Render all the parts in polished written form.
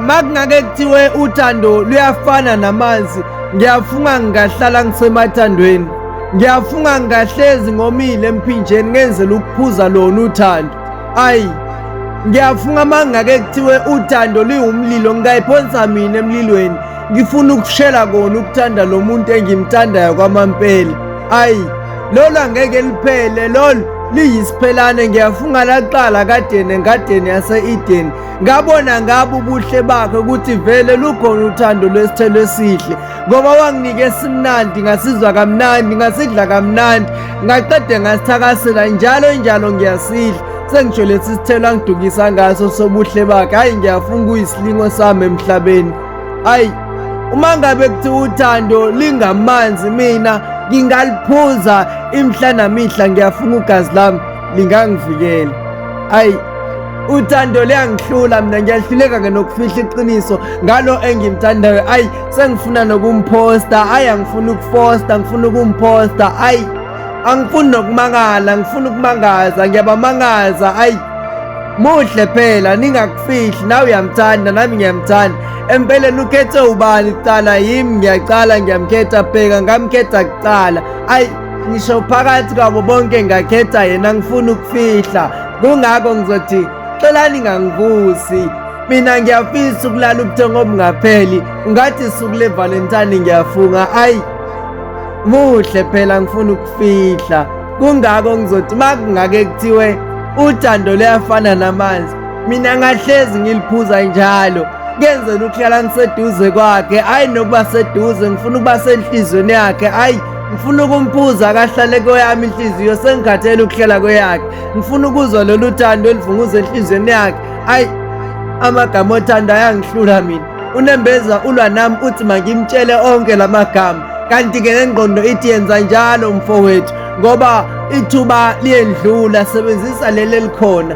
Makungake kuthiwe uthando luyafana namanzi, ngiyafunga ngingahlala ngisemathandweni, ngiyafunga ngingahlezi ngomile emphinjeni ngenzela ukuphuza lona uthando. Ngiyafunga makungake kuthiwe uthando liwumlilo, ngingayiphonsa mina emlilweni, ngifuna ukushela kona ukuthanda lo muntu engimthandayo kwamampela. Lolu angeke liphele, lolu liyisiphelane. Ngiyafunga laqala kadeni engadini yase-Edeni, ngabona ngabo ubuhle bakhe ukuthi vele lukhona uthando lwesithelo esihle, ngoba wanginika esimnandi ngasizwa kamnandi, ngasidla kamnandi, ngaqede ngasithakasela njalo ngiyasidla. Sengisho lesi sithelo angidukisa ngaso sobuhle bakhe, ngiyafunga uyisilingo sami emhlabeni. Uma ngabe kuthiwa uthando lingamanzi, mina ngingaliphuza imihla namihla. Ngiyafunga ugazi lami lingangivikela. Uthando liyangihlula mina, ngiyahluleka-ke nokufihla iqiniso ngalo engimthandayo. Sengifuna nokumphosta, angifuni ukufosta, ngifuna ukumphosta. Angifuni nokumangala, ngifuna ukumangaza, ngiyabamangaza. Muhle phela, ningakufihli, nawe uyamthanda nami ngiyamthanda. Empeleni ukhethe ubani kuqala? Yimi, ngiyaqala ngiyamkhetha, bheka ngamkhetha kuqala. Ngisho phakathi kwabo bonke ngakhetha yena, ngifuna ukufihla. Kungakho ngizothi celani ngangivusi, mina ngiyafisa ukulala ubuthongo obungapheli, ungathi isuku le-Valentine ngiyafunga. Muhle phela, ngifuna ukufihla. Kungakho ngizothi makungake kuthiwe uthando luyafana namanzi, mina ngahlezi ngiliphuza njalo, ngenzela ukuhlala ngiseduze kwakhe. Nokuba seduze, ngifuna ukuba senhliziyweni yakhe. Ngifuna ukumphuza akahlale kweyami inhliziyo, sengikhathele ukuhlela kweyakhe. Ngifuna ukuzwa lolu thando elivunguza enhliziyweni yakhe. Amagama othando ayangihlula mina. UNembeza ulwa nami uthi mangimtshele onke la magama, kanti-ke nengqondo ithi yenza njalo mfowethu, ngoba ithuba liyendlula, sebenzisa leli elikhona.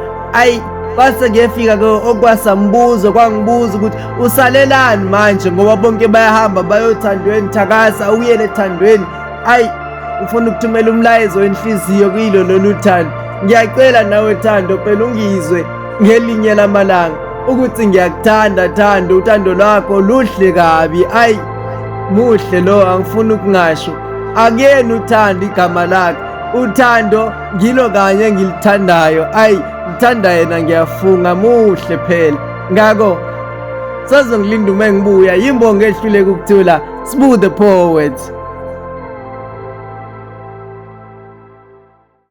Base ngiyefika okwasambuzo, kwangibuza ukuthi usalelani manje, ngoba bonke bayahamba bayothandweni. Thakasa uyele ethandweni. Ngifuna ukuthumela umlayezo wenhliziyo kuyilo lolu thando. Ngiyacela nawe thando phela ungizwe ngelinye lamalanga ukuthi ngiyakuthanda thando, uthando lwakho luhle kabi. Muhle lo, angifuni ukungasho. Akuyena uthando igama lakhe, uthando ngilo kanye engilithandayo. Ngithanda yena, ngiyafunga. Muhle phela. Ngakho sazongilinda uma ngibuya. Yimbongo ehluleka ukuthula. Sbu the poet.